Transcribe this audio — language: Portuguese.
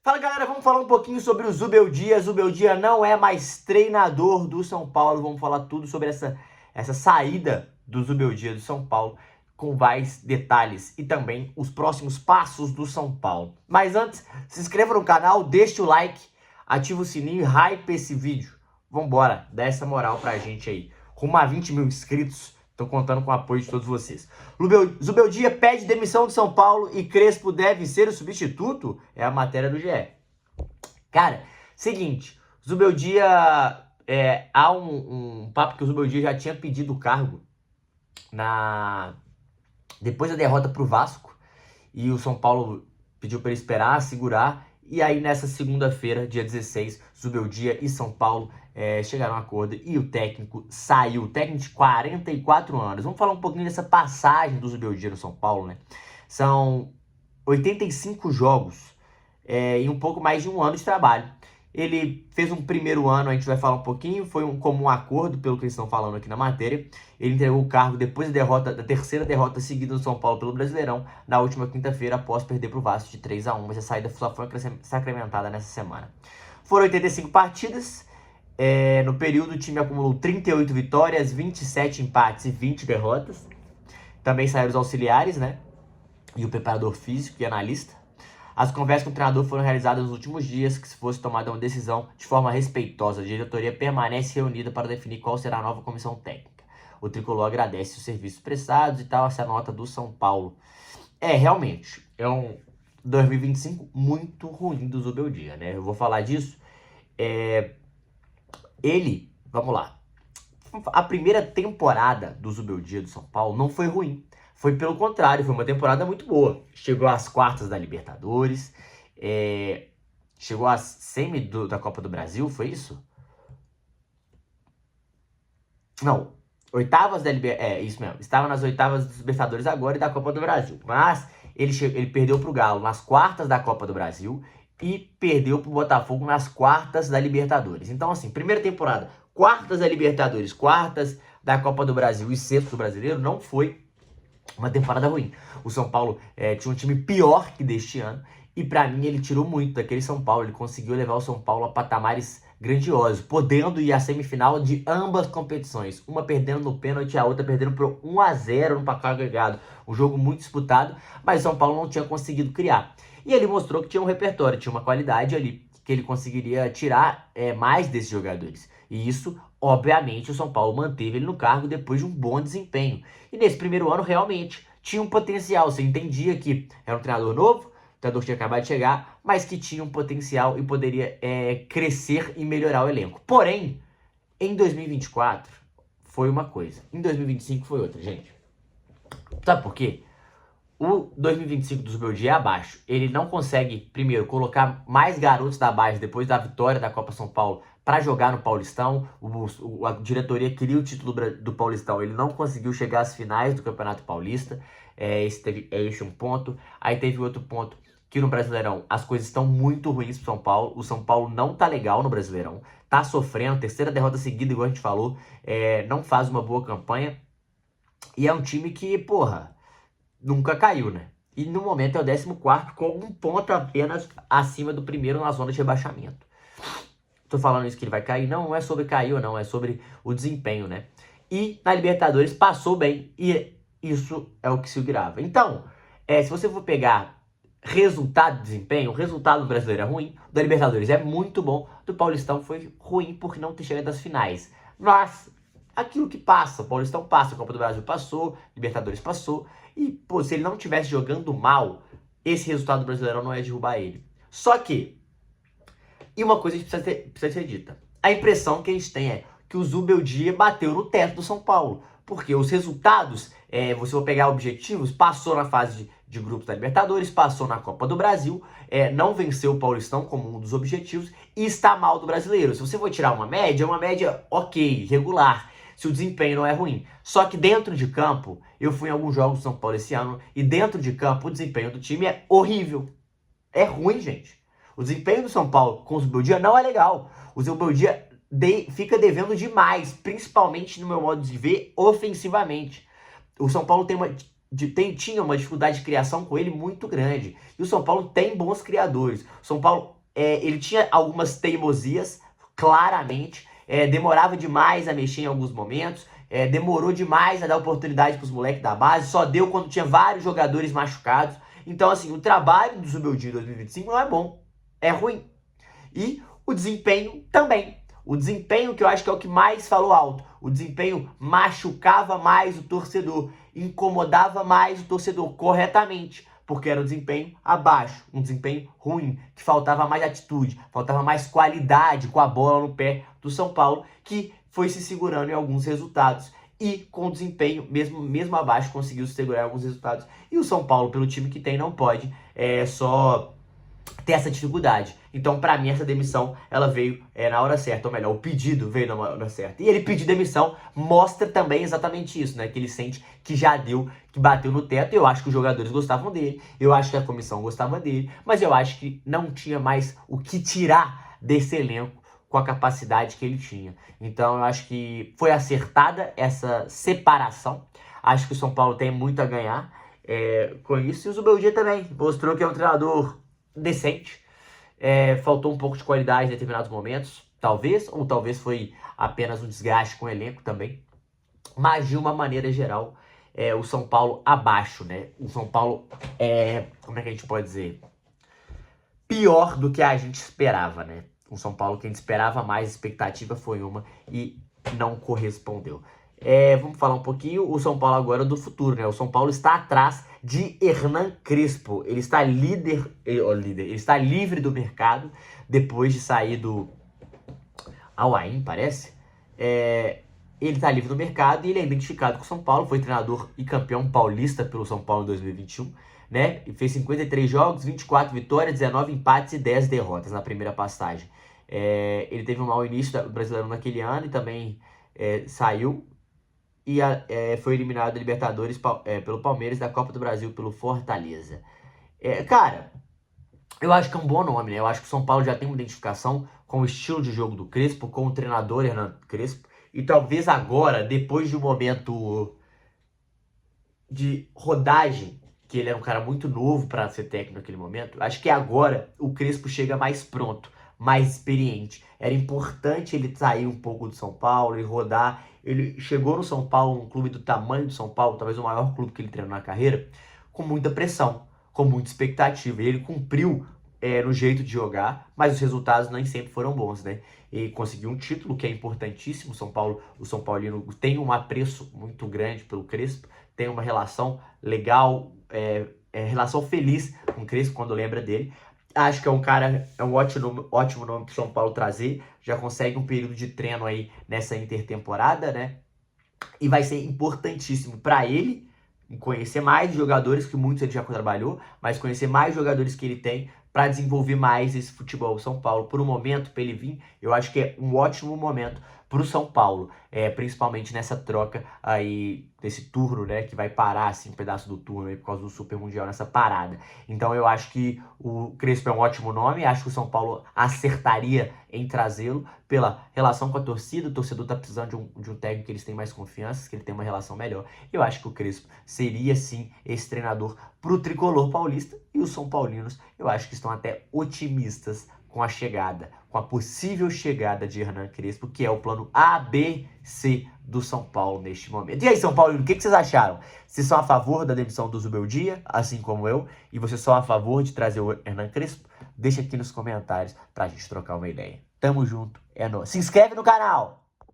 Fala galera, vamos falar um pouquinho sobre o Zubeldia. Zubeldia não é mais treinador do São Paulo. Vamos falar tudo sobre essa saída do Zubeldia do São Paulo, com vários detalhes e também os próximos passos do São Paulo. Mas antes, se inscreva no canal, deixe o like, ativa o sininho e hype esse vídeo. Vambora, dá essa moral pra gente aí. Rumo a 20 mil inscritos. Tô contando com o apoio de todos vocês. Zubeldia pede demissão do São Paulo e Crespo deve ser o substituto? É a matéria do GE. Cara, seguinte, Zubeldia... há um papo que o Zubeldia já tinha pedido o cargo depois da derrota pro Vasco. E o São Paulo pediu para ele esperar, segurar. E aí nessa segunda-feira, dia 16, Zubeldia e São Paulo chegaram a um acordo e o técnico saiu. O técnico de 44 anos. Vamos falar um pouquinho dessa passagem do Zubeldia no São Paulo, né? São 85 jogos e um pouco mais de um ano de trabalho. Ele fez um primeiro ano, a gente vai falar um pouquinho, foi um comum acordo, pelo que eles estão falando aqui na matéria. Ele entregou o cargo depois da terceira derrota seguida do São Paulo pelo Brasileirão, na última quinta-feira, após perder para o Vasco de 3-1, mas a saída só foi sacramentada nessa semana. Foram 85 partidas, no período o time acumulou 38 vitórias, 27 empates e 20 derrotas. Também saíram os auxiliares, né? E o preparador físico e analista. As conversas com o treinador foram realizadas nos últimos dias, que se fosse tomada uma decisão de forma respeitosa, a diretoria permanece reunida para definir qual será a nova comissão técnica. O Tricolor agradece os serviços prestados e tal, essa nota do São Paulo. Realmente, é um 2025 muito ruim do Zubeldia, né? Eu vou falar disso. Vamos lá. A primeira temporada do Zubeldia do São Paulo não foi ruim. Foi pelo contrário, foi uma temporada muito boa. Chegou às quartas da Libertadores, chegou às semi da Copa do Brasil, foi isso? Não, oitavas da Libertadores, isso mesmo. Estava nas oitavas dos Libertadores agora e da Copa do Brasil. Mas ele perdeu pro Galo nas quartas da Copa do Brasil e perdeu pro Botafogo nas quartas da Libertadores. Então assim, primeira temporada, quartas da Libertadores, quartas da Copa do Brasil e sexto do Brasileiro, não foi uma temporada ruim. O São Paulo tinha um time pior que deste ano. E pra mim ele tirou muito daquele São Paulo. Ele conseguiu levar o São Paulo a patamares grandiosos, podendo ir à semifinal de ambas competições. Uma perdendo no pênalti, a outra perdendo por 1-0 no placar agregado. Um jogo muito disputado, mas o São Paulo não tinha conseguido criar. E ele mostrou que tinha um repertório, tinha uma qualidade ali, que ele conseguiria tirar mais desses jogadores. E isso, obviamente, o São Paulo manteve ele no cargo depois de um bom desempenho. E nesse primeiro ano, realmente, tinha um potencial. Você entendia que era um treinador novo, o treinador tinha acabado de chegar, mas que tinha um potencial e poderia crescer e melhorar o elenco. Porém, em 2024, foi uma coisa. Em 2025 foi outra, gente. Sabe por quê? O 2025 do Zubeldia é abaixo. Ele não consegue, primeiro, colocar mais garotos da base depois da vitória da Copa São Paulo para jogar no Paulistão. A diretoria queria o título do Paulistão. Ele não conseguiu chegar às finais do Campeonato Paulista. Esse um ponto. Aí teve outro ponto, que no Brasileirão as coisas estão muito ruins pro São Paulo. O São Paulo não tá legal no Brasileirão. Tá sofrendo, terceira derrota seguida, igual a gente falou. Não faz uma boa campanha. E é um time que, porra, nunca caiu, né? E no momento é o 14º, com um ponto apenas acima do primeiro na zona de rebaixamento. Tô falando isso que ele vai cair? Não é sobre cair ou não, é sobre o desempenho, né? E na Libertadores passou bem, e isso é o que se grava. Então, se você for pegar resultado de desempenho, o resultado do Brasileiro é ruim, o da Libertadores é muito bom, do Paulistão foi ruim por não ter chegado às finais. Mas aquilo que passa, o Paulistão passa, a Copa do Brasil passou, Libertadores passou, e pô, se ele não estivesse jogando mal, esse resultado do Brasileirão não ia derrubar ele. Só que, e uma coisa que precisa ser dita, a impressão que a gente tem é que o Zubeldia bateu no teto do São Paulo, porque os resultados, você vai pegar objetivos, passou na fase de grupos da Libertadores, passou na Copa do Brasil, não venceu o Paulistão como um dos objetivos e está mal do Brasileiro. Se você for tirar uma média, é uma média ok, regular, se o desempenho não é ruim. Só que dentro de campo, eu fui em alguns jogos do São Paulo esse ano, e dentro de campo o desempenho do time é horrível. É ruim, gente. O desempenho do São Paulo com o Zubeldia não é legal. O Zubeldia fica devendo demais, principalmente no meu modo de ver, ofensivamente. O São Paulo tinha uma dificuldade de criação com ele muito grande. E o São Paulo tem bons criadores. O São Paulo ele tinha algumas teimosias, claramente, demorava demais a mexer em alguns momentos, demorou demais a dar oportunidade para os moleques da base, só deu quando tinha vários jogadores machucados. Então, assim, o trabalho do Zubeldia em 2025 não é bom, é ruim. E o desempenho também. O desempenho, que eu acho que é o que mais falou alto, o desempenho machucava mais o torcedor, incomodava mais o torcedor corretamente, porque era um desempenho abaixo, um desempenho ruim, que faltava mais atitude, faltava mais qualidade com a bola no pé do São Paulo, que foi se segurando em alguns resultados. E com o desempenho, mesmo abaixo, conseguiu se segurar em alguns resultados. E o São Paulo, pelo time que tem, não pode só ter essa dificuldade. Então, pra mim, essa demissão, ela veio na hora certa, ou melhor, o pedido veio na hora certa. E ele pedir demissão mostra também exatamente isso, né? Que ele sente que já deu, que bateu no teto. Eu acho que os jogadores gostavam dele, eu acho que a comissão gostava dele, mas eu acho que não tinha mais o que tirar desse elenco com a capacidade que ele tinha. Então, eu acho que foi acertada essa separação. Acho que o São Paulo tem muito a ganhar com isso. E o Zubeldia também mostrou que é um treinador decente. Faltou um pouco de qualidade em determinados momentos, talvez, ou talvez foi apenas um desgaste com o elenco também. Mas de uma maneira geral, o São Paulo abaixo, né? O São Paulo como é que a gente pode dizer? Pior do que a gente esperava, né? O São Paulo que a gente esperava mais, a expectativa foi uma e não correspondeu. Vamos falar um pouquinho, o São Paulo agora do futuro, né? O São Paulo está atrás de Hernan Crespo. Ele está ele está livre do mercado depois de sair do Al-Ain, parece. Ele está livre do mercado e ele é identificado com o São Paulo. Foi treinador e campeão paulista pelo São Paulo em 2021, né? E fez 53 jogos, 24 vitórias, 19 empates e 10 derrotas na primeira passagem. Ele teve um mau início do Brasileirão naquele ano e também saiu. E foi eliminado da Libertadores pelo Palmeiras, da Copa do Brasil pelo Fortaleza. Cara, eu acho que é um bom nome, né? Eu acho que o São Paulo já tem uma identificação com o estilo de jogo do Crespo, com o treinador Hernan Crespo. E talvez agora, depois de um momento de rodagem, que ele era um cara muito novo para ser técnico naquele momento, acho que agora o Crespo chega mais pronto, mais experiente. Era importante ele sair um pouco do São Paulo e rodar. Ele chegou no São Paulo, um clube do tamanho do São Paulo, talvez o maior clube que ele treinou na carreira, com muita pressão, com muita expectativa. E ele cumpriu no jeito de jogar, mas os resultados nem sempre foram bons, né? Ele conseguiu um título que é importantíssimo. O São Paulino tem um apreço muito grande pelo Crespo, tem uma relação legal, relação feliz com o Crespo quando lembra dele. Acho que é um cara, é um ótimo nome para o São Paulo trazer. Já consegue um período de treino aí nessa intertemporada, né? E vai ser importantíssimo para ele conhecer mais jogadores, que muitos ele já trabalhou, mas conhecer mais jogadores que ele tem para desenvolver mais esse futebol São Paulo. Por um momento, para ele vir, eu acho que é um ótimo momento para o São Paulo, principalmente nessa troca aí, desse turno, né, que vai parar assim, um pedaço do turno aí por causa do Super Mundial, nessa parada. Então eu acho que o Crespo é um ótimo nome, acho que o São Paulo acertaria em trazê-lo pela relação com a torcida. O torcedor tá precisando de um técnico que eles têm mais confiança, que ele tem uma relação melhor. Eu acho que o Crespo seria sim esse treinador pro tricolor paulista, e os São Paulinos eu acho que estão até otimistas com a chegada, com a possível chegada de Hernan Crespo, que é o plano ABC do São Paulo neste momento. E aí, São Paulo, o que vocês acharam? Vocês são a favor da demissão do Zubeldia, assim como eu, e vocês são a favor de trazer o Hernan Crespo? Deixa aqui nos comentários pra gente trocar uma ideia. Tamo junto, é nóis. Se inscreve no canal!